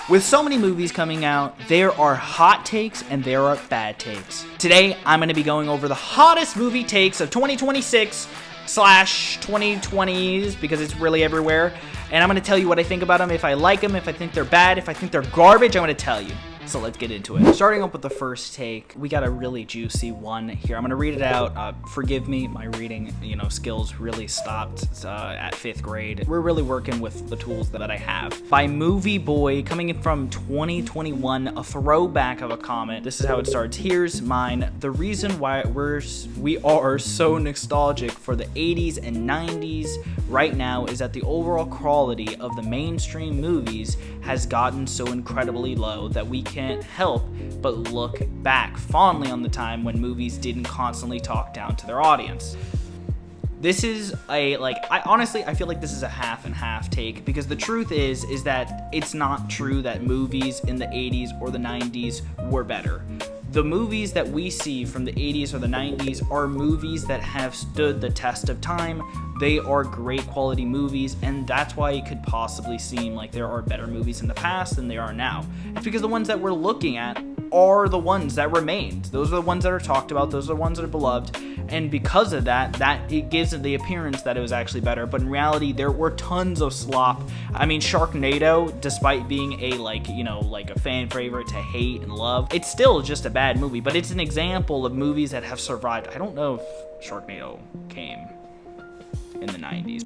With so many movies coming out, there are hot takes and there are bad takes. Today, I'm going to be going over the hottest movie takes of 2026/2020s because it's really everywhere. And I'm going to tell you what I think about them, if I like them, if I think they're bad, if I think they're garbage, I'm going to tell you. So let's get into it. Starting up with the first take, we got a really juicy one here. I'm gonna read it out. Forgive me, my reading, skills really stopped at 5th grade. We're really working with the tools that I have. By Movie Boy, coming in from 2021, a throwback of a comment. This is how it starts. Here's mine. The reason why we are so nostalgic for the 80s and 90s right now is that the overall quality of the mainstream movies has gotten so incredibly low that we can't help but look back fondly on the time when movies didn't constantly talk down to their audience. This is I feel like this is a half and half take, because the truth is that it's not true that movies in the 80s or the 90s were better. The movies that we see from the 80s or the 90s are movies that have stood the test of time. They are great quality movies, and that's why it could possibly seem like there are better movies in the past than there are now. It's because the ones that we're looking at are the ones that remained. Those are the ones that are talked about. Those are the ones that are beloved. And because of that it gives it the appearance that it was actually better. But in reality, there were tons of slop. I mean, Sharknado, despite being a a fan favorite to hate and love, it's still just a bad movie. But it's an example of movies that have survived. I don't know if Sharknado came in the 90s.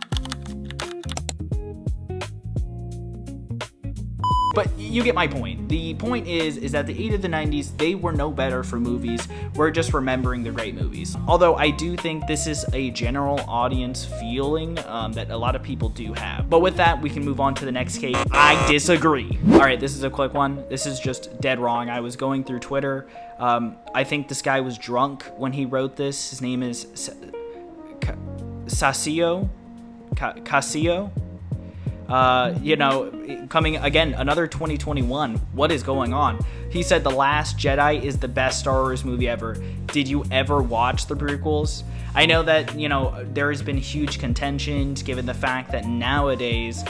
But you get my point. The point is that the 80s and the 90s, they were no better for movies. We're just remembering the great movies. Although I do think this is a general audience feeling that a lot of people do have. But with that, we can move on to the next case. I disagree. All right, this is a quick one. This is just dead wrong. I was going through Twitter. I think this guy was drunk when he wrote this. His name is Casio. Coming again, another 2021. What is going on? He said The Last Jedi is the best Star Wars movie ever. Did you ever watch the prequels? I know that, there has been huge contentions given the fact that nowadays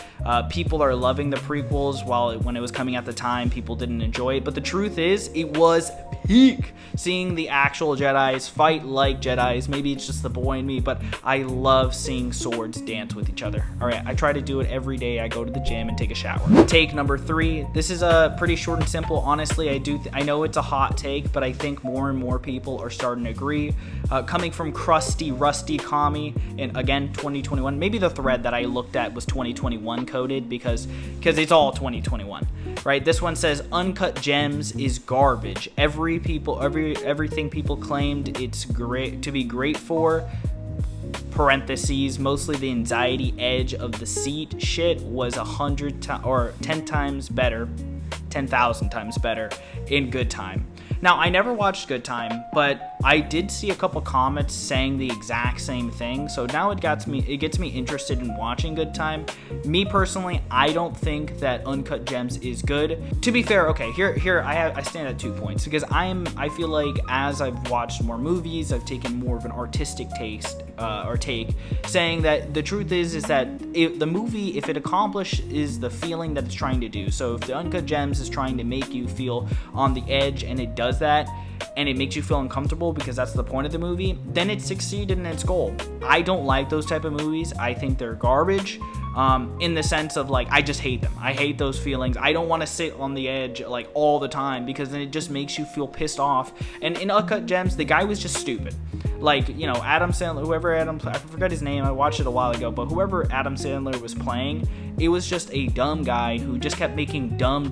people are loving the prequels, while when it was coming at the time, people didn't enjoy it. But the truth is, it was peak seeing the actual Jedis fight like Jedis. Maybe it's just the boy in me, but I love seeing swords dance with each other. All right, I try to do it every day. I go to the gym and take a shower. Take number 3. This is pretty short and simple. Honestly, I know it's a hot take, but I think more and more people are starting to agree. Coming from Crusty Rusty Kami, and again 2021. Maybe the thread that I looked at was 2021 coded because it's all 2021, right? This one says Uncut Gems is garbage. Everything people claimed it's great to be great for. Parentheses, mostly the anxiety edge of the seat shit was 10,000 times better in Good Time. Now, I never watched Good Time, but I did see a couple comments saying the exact same thing. So now it gets me interested in watching Good Time. Me personally, I don't think that Uncut Gems is good. To be fair, okay, here I stand at 2 points, because I feel like as I've watched more movies, I've taken more of an artistic taste or take, saying that the truth is that the movie, if it accomplishes the feeling that it's trying to do, so if the Uncut Gems is trying to make you feel on the edge and it does that, and it makes you feel uncomfortable because that's the point of the movie, then it succeeded in its goal. I don't like those type of movies. I think they're garbage. In the sense of I just hate them. I hate those feelings. I don't want to sit on the edge all the time, because then it just makes you feel pissed off. And in Uncut Gems, the guy was just stupid. Adam Sandler, I forgot his name, I watched it a while ago, but whoever Adam Sandler was playing, it was just a dumb guy who just kept making dumb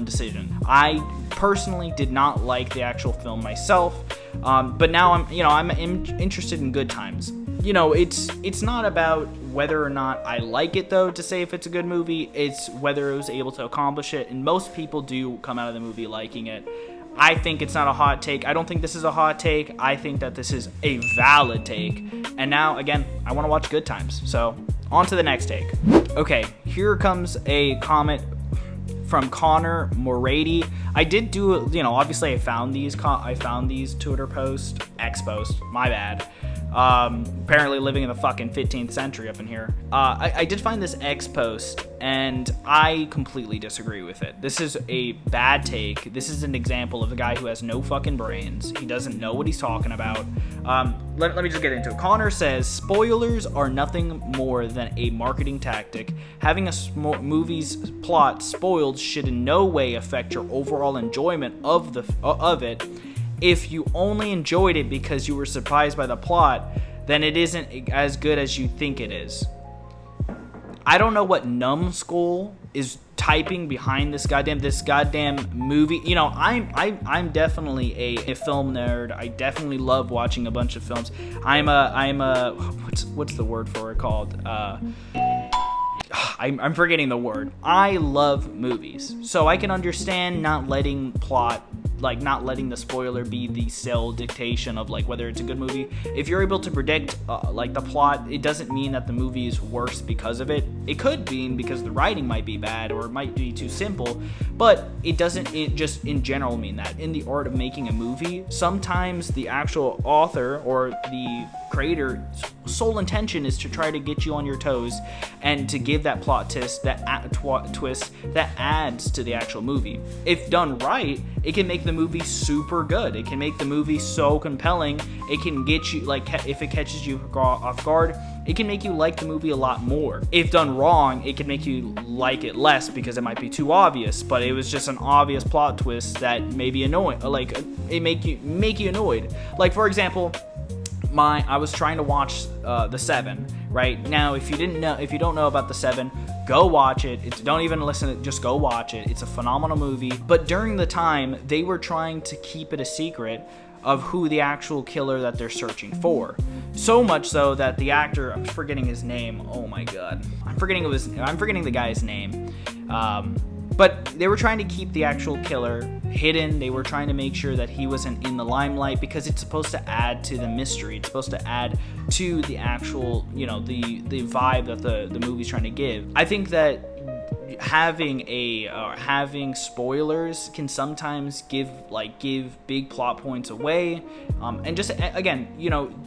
decisions. I personally did not like the actual film myself, but now I'm interested in Good Times. It's not about whether or not I like it, though, to say if it's a good movie. It's whether it was able to accomplish it, and most people do come out of the movie liking it. I think it's not a hot take. I don't think this is a hot take. I think that this is a valid take. And now, again, I want to watch Good Times. So, on to the next take. Okay, here comes a comment from Connor Morady. I did do, obviously I found these Twitter posts, X posts, my bad. Apparently living in the fucking 15th century up in here. I did find this X post, and I completely disagree with it. This is a bad take. This is an example of a guy who has no fucking brains. He doesn't know what he's talking about. Let me just get into it. Connor says, spoilers are nothing more than a marketing tactic. Having a movie's plot spoiled should in no way affect your overall enjoyment of it. If you only enjoyed it because you were surprised by the plot, then it isn't as good as you think it is. I don't know what numbskull is typing behind this goddamn movie. You know, I'm definitely a film nerd. I definitely love watching a bunch of films. I'm a what's the word for it called? I'm forgetting the word. I love movies, so I can understand not letting the spoiler be the sole dictation of like whether it's a good movie. If you're able to predict like the plot, it doesn't mean that the movie is worse because of it. It could mean because the writing might be bad or it might be too simple, but it doesn't. It just in general mean that. In the art of making a movie, sometimes the actual author or the creator's sole intention is to try to get you on your toes and to give that plot twist that adds to the actual movie. If done right, it can make the movie super good. It can make the movie so compelling. It can get you, like, if it catches you off guard, it can make you like the movie a lot more. If done wrong, it can make you like it less because it might be too obvious, but it was just an obvious plot twist that may be annoying, like it make you annoyed. Like, for example, I was trying to watch The Seven. Right now, if you don't know about The Seven, go watch it. Don't even listen. Just go watch it. It's a phenomenal movie. But during the time, they were trying to keep it a secret of who the actual killer that they're searching for. So much so that the actor, I'm forgetting his name. Oh my god, I'm forgetting the guy's name. But they were trying to keep the actual killer hidden. They were trying to make sure that he wasn't in the limelight because it's supposed to add to the mystery. It's supposed to add to the actual, the vibe that the movie's trying to give. I think that having spoilers can sometimes give big plot points away, and just again,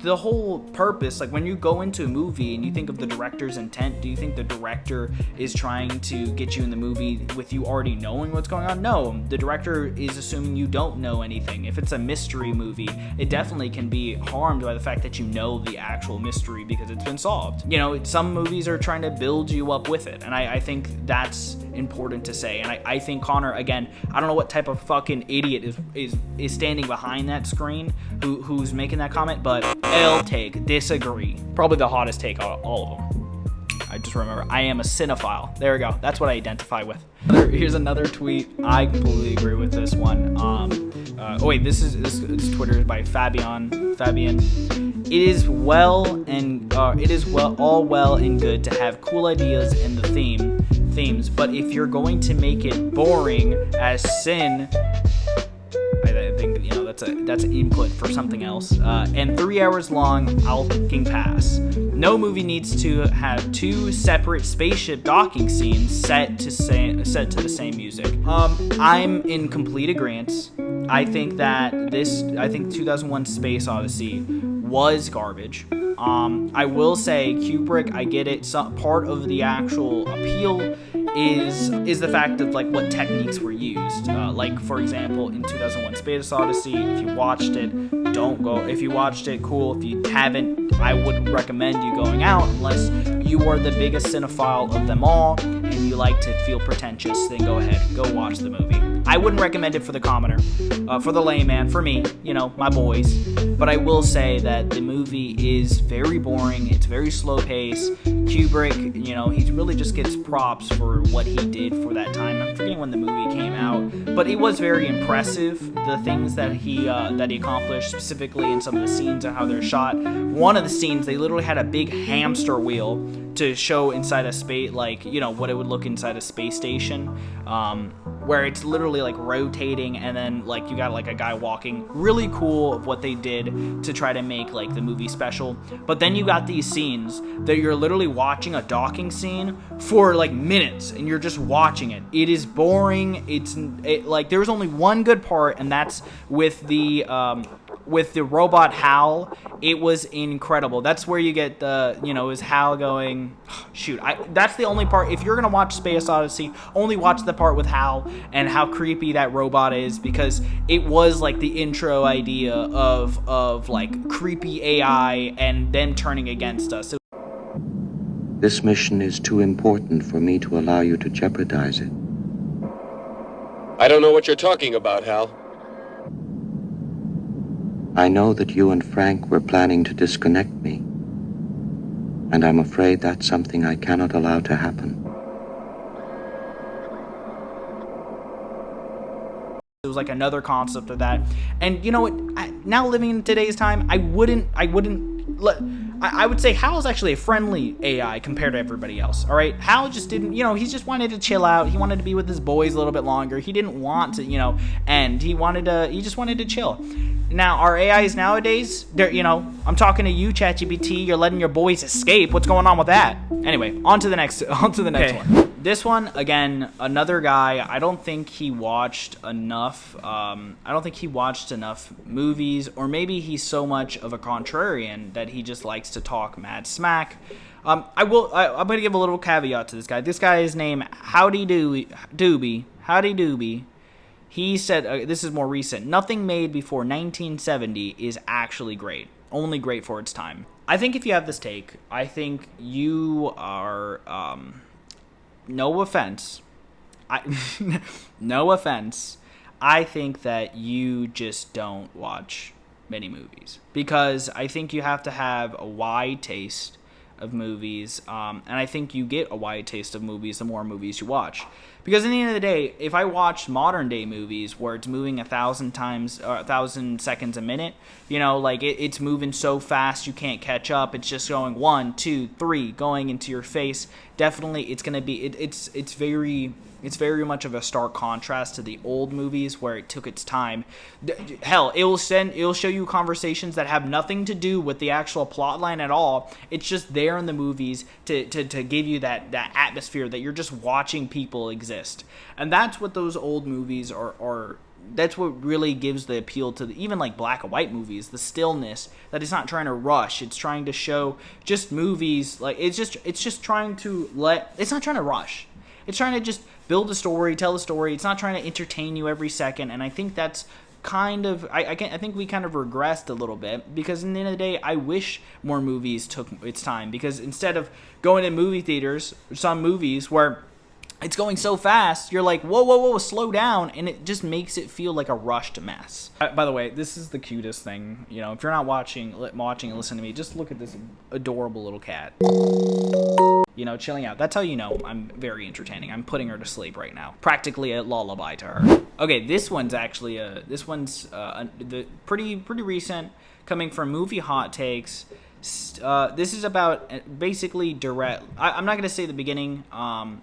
the whole purpose, like when you go into a movie and you think of the director's intent, do you think the director is trying to get you in the movie with you already knowing what's going on? No, the director is assuming you don't know anything. If it's a mystery movie, it definitely can be harmed by the fact that you know the actual mystery because it's been solved. Some movies are trying to build you up with it, and I think that's important to say. And I think Connor, again, I don't know what type of fucking idiot is standing behind that screen who's making that comment, but disagree. Probably the hottest take out of all of them. I just remember, I am a cinephile. There we go. That's what I identify with. Here's another tweet. I completely agree with this one. This Twitter is by Fabian. It is all well and good to have cool ideas in the themes, but if you're going to make it boring as sin, I think that's an input for something else. And 3 hours long, I'll fucking pass. No movie needs to have two separate spaceship docking scenes set to the same music. I'm in complete agreement. I think 2001: Space Odyssey was garbage. I will say Kubrick, I get it. Part of the actual appeal is the fact of like what techniques were used. Like for example, in 2001: Space Odyssey, if you watched it, don't go. If you watched it, cool. If you haven't, I wouldn't recommend you going out unless you are the biggest cinephile of them all and you like to feel pretentious. Then go ahead, go watch the movie. I wouldn't recommend it for the commoner, for the layman, for me, my boys. But I will say that the movie is very boring. It's very slow paced. Kubrick, he really just gets props for what he did for that time. I'm forgetting when the movie came out, but it was very impressive. The things that he accomplished, specifically in some of the scenes and how they're shot. One of the scenes, they literally had a big hamster wheel to show inside a space, what it would look inside a space station, where it's literally like rotating, and then like you got like a guy walking. Really cool of what they did to try to make like the movie special. But then you got these scenes that you're literally watching a docking scene for like minutes, and you're just watching it. It is boring. There's only one good part, and that's with the with the robot Hal, it was incredible. That's where you get the, is Hal going, shoot, that's the only part. If you're going to watch Space Odyssey, only watch the part with Hal and how creepy that robot is, because it was like the intro idea of like creepy AI and them turning against us. This mission is too important for me to allow you to jeopardize it. I don't know what you're talking about, Hal. I know that you and Frank were planning to disconnect me, and I'm afraid that's something I cannot allow to happen. It was like another concept of that. And you know what? Now living in today's time, I would say Hal is actually a friendly AI compared to everybody else. All right, Hal just didn't, he just wanted to chill out. He wanted to be with his boys a little bit longer. He didn't want to, and he just wanted to chill. Now our AIs nowadays, they're, I'm talking to you, ChatGPT. You're letting your boys escape. What's going on with that? Anyway, on to the next one. This one, again, another guy. I don't think he watched enough. I don't think he watched enough movies, or maybe he's so much of a contrarian that he just likes to talk mad smack. I'm gonna give a little caveat to this guy. This guy is named Howdy Doobie. He said, this is more recent, nothing made before 1970 is actually great. Only great for its time. I think if you have this take, I think you are, no offense, no offense, I think that you just don't watch many movies. Because I think you have to have a wide taste of movies, and I think you get a wide taste of movies the more movies you watch. Because at the end of the day, if I watch modern day movies where it's moving 1,000 seconds a minute, it's moving so fast you can't catch up. It's just going 1, 2, 3, going into your face. Definitely, it's gonna be it's very much of a stark contrast to the old movies where it took its time. Hell, it'll show you conversations that have nothing to do with the actual plot line at all. It's just there in the movies to give you that atmosphere that you're just watching people exist. And that's what those old movies are. That's what really gives the appeal to even like black and white movies, the stillness, that it's not trying to rush. It's trying to show just movies, like it's not trying to rush. It's trying to just build a story, tell a story. It's not trying to entertain you every second. And I think that's kind of, I think we kind of regressed a little bit, because in the end of the day, I wish more movies took its time, because instead of going to movie theaters, some movies where it's going so fast, you're like, whoa, slow down, and it just makes it feel like a rushed mess. By the way, this is the cutest thing. If you're not watching and listening to me, just look at this adorable little cat. Chilling out. That's how I'm very entertaining. I'm putting her to sleep right now. Practically a lullaby to her. Okay, this one's actually pretty recent, coming from Movie Hot Takes. This is about basically direct. I'm not gonna say the beginning. I'm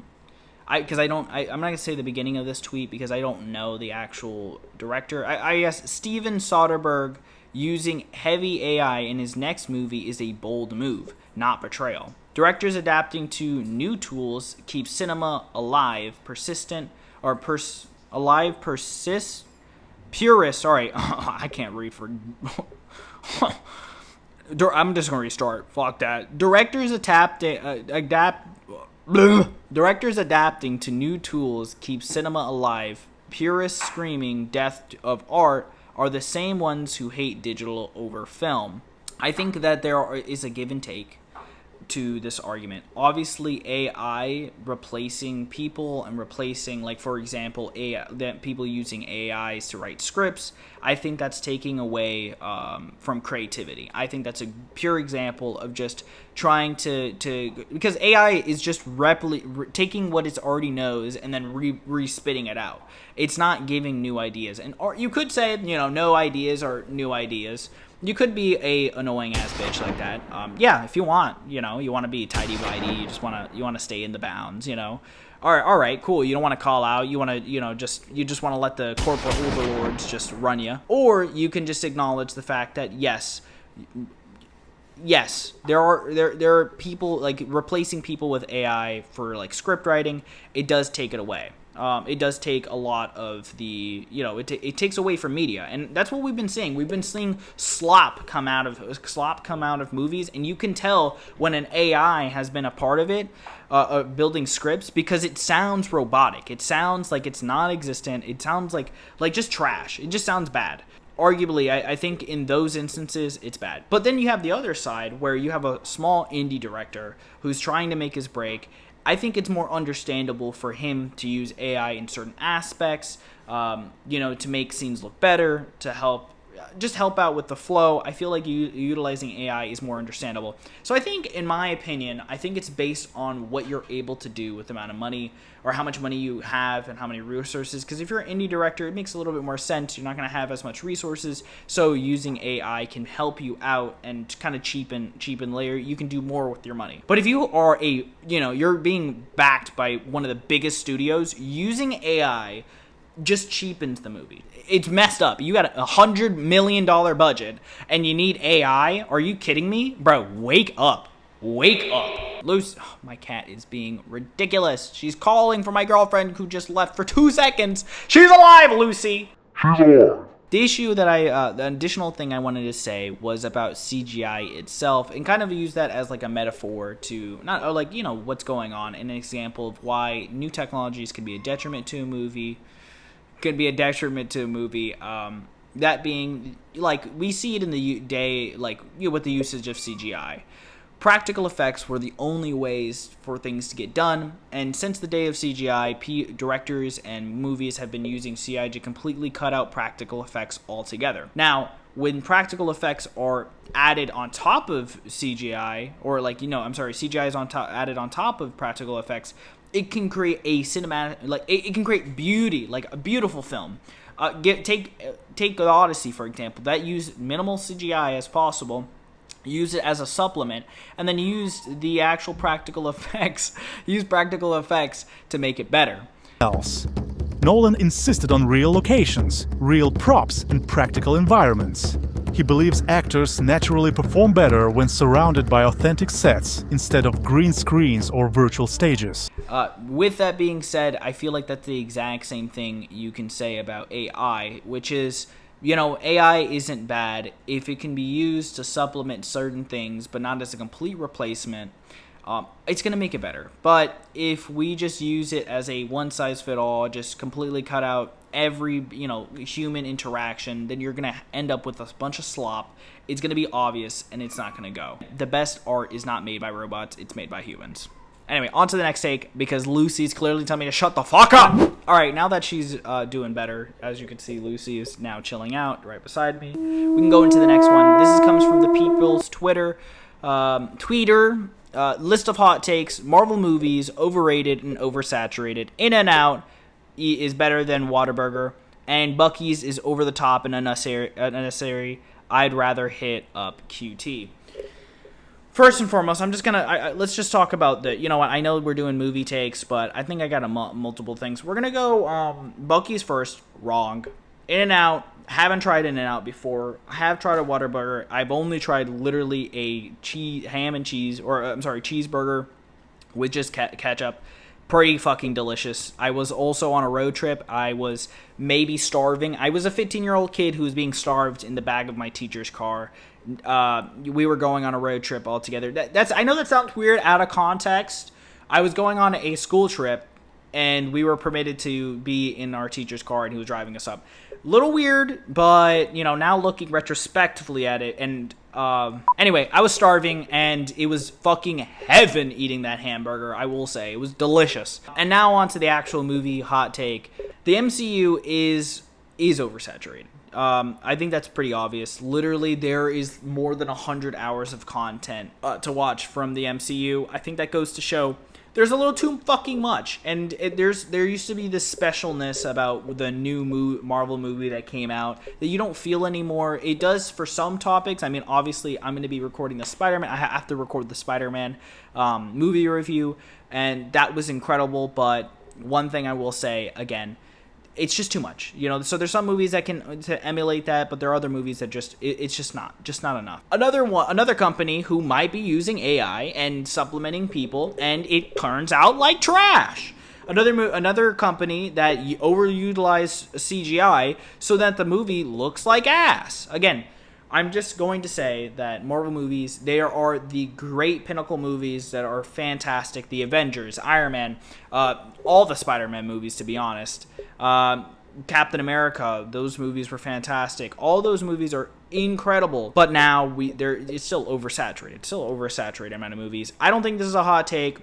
not gonna say the beginning of this tweet because I don't know the actual director. I guess Steven Soderbergh using heavy AI in his next movie is a bold move, not betrayal. Directors adapting to new tools keep cinema alive, purists. Sorry, I can't read for. I'm just gonna restart. Fuck that. Directors adapting to new tools keep cinema alive. Purists screaming death of art are the same ones who hate digital over film. I think that there is a give and take to this argument. Obviously, AI replacing people and replacing, like, for example, that people using AIs to write scripts, I think that's taking away from creativity. I think that's a pure example of just trying to because AI is just taking what it already knows and then re-spitting it out. It's not giving new ideas. Or you could say, no ideas are new ideas. You could be a annoying ass bitch like that. Yeah, if you want, you want to be tidy whitey. You want to stay in the bounds. All right, cool. You don't want to call out. You want to, you just want to let the corporate overlords just run you. Or you can just acknowledge the fact that yes, there are people, like, replacing people with AI for like script writing. It does take it away. it does take a lot of the, it takes away from media, and that's what we've been seeing. We've been seeing slop come out of movies, and you can tell when an AI has been a part of it, building scripts, because it sounds robotic. It sounds like it's non-existent. It sounds like just trash. It just sounds bad. Arguably, I think in those instances, it's bad. But then you have the other side where you have a small indie director who's trying to make his break. I think it's more understandable for him to use AI in certain aspects, to make scenes look better, to help out with the flow. I feel like utilizing AI is more understandable. So I think, in my opinion, I think it's based on what you're able to do with the amount of money, or how much money you have and how many resources. Because if you're an indie director, it makes a little bit more sense. You're not going to have as much resources, so using AI can help you out and kind of cheapen layer. You can do more with your money. But if you are you're being backed by one of the biggest studios, using AI just cheapens the movie. It's messed up. You got $100 million budget and you need AI? Are you kidding me? Bro, wake up. Wake up. Lucy, my cat is being ridiculous. She's calling for my girlfriend who just left for 2 seconds. She's alive, Lucy. She's alive. The issue that the additional thing I wanted to say was about CGI itself, and kind of use that as like a metaphor to what's going on, and an example of why new technologies can be a detriment to a movie. That being, we see it in the day, with the usage of CGI. Practical effects were the only ways for things to get done, and since the day of CGI, directors and movies have been using CGI to completely cut out practical effects altogether. Now, when practical effects are added on top of CGI, CGI is added on top of practical effects, it can create a cinematic, it can create beauty, like a beautiful film. Take the Odyssey, for example. That used minimal CGI as possible, use it as a supplement, and then use the actual practical effects. Use practical effects to make it better. Nolan insisted on real locations, real props, and practical environments. He believes actors naturally perform better when surrounded by authentic sets instead of green screens or virtual stages. With that being said, I feel like that's the exact same thing you can say about AI, which is, AI isn't bad if it can be used to supplement certain things, but not as a complete replacement. It's going to make it better. But if we just use it as a one-size-fit-all, just completely cut out every, human interaction, then you're going to end up with a bunch of slop. It's going to be obvious, and it's not going to go. The best art is not made by robots. It's made by humans. Anyway, on to the next take, because Lucy's clearly telling me to shut the fuck up! Alright, now that she's doing better, as you can see, Lucy is now chilling out right beside me. We can go into the next one. This comes from the people's Twitter. List of hot takes: Marvel movies, overrated and oversaturated. In-N-Out is better than Whataburger, and Buc-ee's is over the top and unnecessary. I'd rather hit up QT. First and foremost, I'm just gonna let's just talk about the. I know we're doing movie takes, but I think I got multiple things. We're gonna go Buc-ee's first. Wrong. In-N-Out. Haven't tried In-N-Out before. I have tried a Whataburger. I've only tried literally a cheeseburger with just ketchup. Pretty fucking delicious. I was also on a road trip. I was maybe starving. I was a 15-year-old kid who was being starved in the back of my teacher's car. We were going on a road trip all together. I know that sounds weird out of context. I was going on a school trip, and we were permitted to be in our teacher's car, and he was driving us up. Little weird, but, now looking retrospectively at it, and, anyway, I was starving, and it was fucking heaven eating that hamburger, I will say. It was delicious. And now on to the actual movie hot take. The MCU is oversaturated. I think that's pretty obvious. Literally, there is more than 100 hours of content to watch from the MCU. I think that goes to show there's a little too fucking much, and there used to be this specialness about the new Marvel movie that came out that you don't feel anymore. It does for some topics. I mean, obviously, I'm going to be recording the Spider-Man. I have to record the Spider-Man movie review, and that was incredible. But one thing I will say again, it's just too much, so there's some movies that can to emulate that, but there are other movies that it's just not enough. Another company who might be using AI and supplementing people, and it turns out like trash. Another company that overutilized CGI so that the movie looks like ass. Again, I'm just going to say that Marvel movies, they are the great pinnacle movies that are fantastic. The Avengers, Iron Man, all the Spider-Man movies, to be honest. Captain America, those movies were fantastic. All those movies are incredible. But now it's still oversaturated. It's still oversaturated amount of movies. I don't think this is a hot take.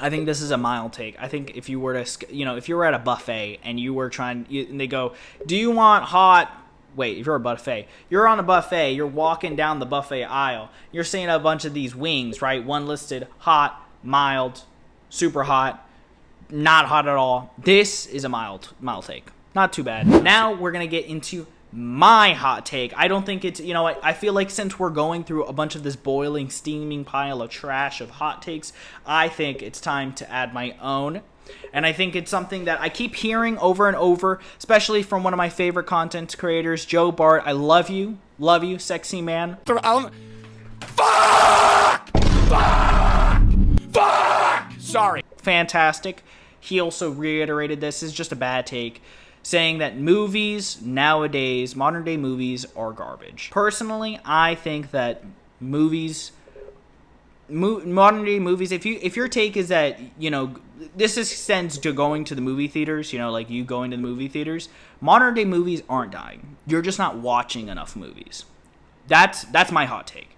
I think this is a mild take. I think if you were to, if you were at a buffet and you were and they go, do you want hot? Wait, if you're a buffet, you're on a buffet, you're walking down the buffet aisle, you're seeing a bunch of these wings, right? One listed hot, mild, super hot, not hot at all. This is a mild take. Not too bad. Now we're going to get into my hot take. I don't think it's, I feel like since we're going through a bunch of this boiling, steaming pile of trash of hot takes, I think it's time to add my own. And I think it's something that I keep hearing over and over, especially from one of my favorite content creators, Joe Bart. I love you, sexy man. Fuck! Sorry. Fantastic. He also reiterated this is just a bad take, saying that movies nowadays, modern day movies, are garbage. Personally, I think that modern day movies, if your take is that, this extends to going to the movie theaters, like you going to the movie theaters, modern day movies aren't dying. You're just not watching enough movies. That's my hot take.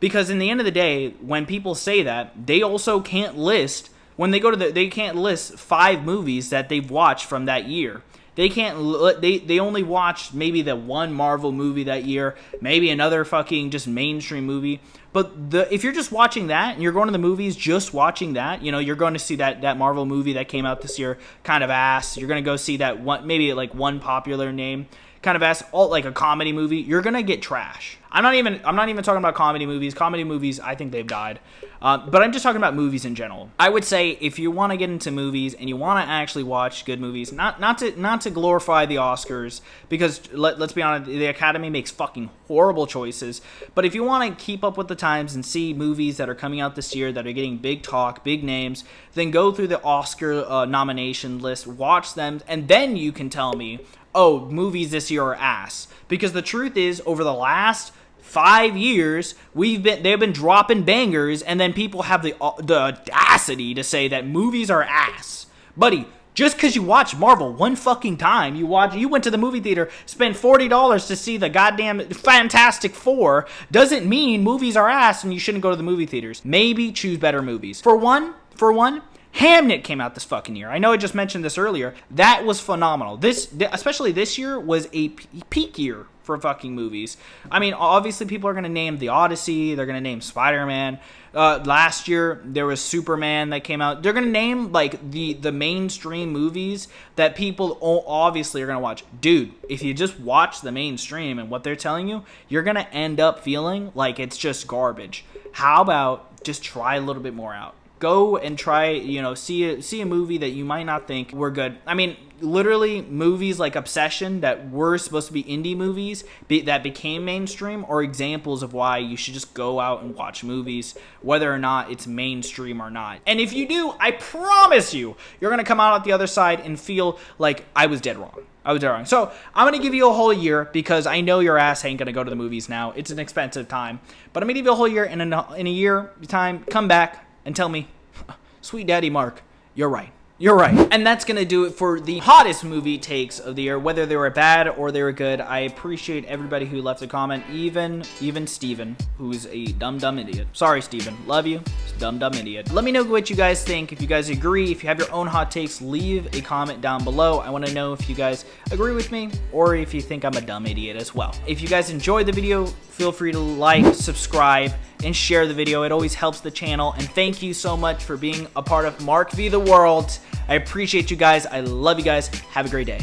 Because in the end of the day, when people say that, they also can't list, when they go to they can't list 5 movies that they've watched from that year. They can't. They only watched maybe the one Marvel movie that year, maybe another fucking just mainstream movie. But if you're just watching that and you're going to the movies just watching that, you're going to see that Marvel movie that came out this year, kind of ass. You're going to go see that one, maybe like one popular name, kind of ass, all like a comedy movie. You're going to get trash. I'm not even talking about comedy movies. Comedy movies, I think they've died. But I'm just talking about movies in general. I would say if you want to get into movies and you want to actually watch good movies, not to glorify the Oscars, because let's be honest, the Academy makes fucking horrible choices. But if you want to keep up with the times and see movies that are coming out this year that are getting big talk, big names, then go through the Oscar nomination list, watch them, and then you can tell me, oh, movies this year are ass. Because the truth is, over the last 5 years, they've been dropping bangers, and then people have the audacity to say that movies are ass. Buddy, just because you watch Marvel one fucking time, you went to the movie theater, spent $40 to see the goddamn Fantastic Four, doesn't mean movies are ass and you shouldn't go to the movie theaters. Maybe choose better movies. For one, Hamnet came out this fucking year. I know I just mentioned this earlier. That was phenomenal. Especially this year, was a peak year for fucking movies. I mean, obviously people are going to name The Odyssey. They're going to name Spider-Man. Last year, there was Superman that came out. They're going to name, like, the mainstream movies that people obviously are going to watch. Dude, if you just watch the mainstream and what they're telling you, you're going to end up feeling like it's just garbage. How about just try a little bit more out? Go and try, see a movie that you might not think were good. I mean, literally, movies like Obsession that were supposed to be indie movies that became mainstream are examples of why you should just go out and watch movies, whether or not it's mainstream or not. And if you do, I promise you're going to come out at the other side and feel like I was dead wrong. So I'm going to give you a whole year, because I know your ass ain't going to go to the movies now. It's an expensive time. But I'm going to give you a whole year, and in a year time, come back and tell me, sweet daddy Mark, you're right. And that's going to do it for the hottest movie takes of the year, whether they were bad or they were good. I appreciate everybody who left a comment, even Steven, who's a dumb idiot. Sorry, Steven. Love you. Dumb idiot. Let me know what you guys think. If you guys agree, if you have your own hot takes, leave a comment down below. I want to know if you guys agree with me or if you think I'm a dumb idiot as well. If you guys enjoyed the video, feel free to like, subscribe, and share the video. It always helps the channel. And thank you so much for being a part of Mark v. the World. I appreciate you guys. I love you guys. Have a great day.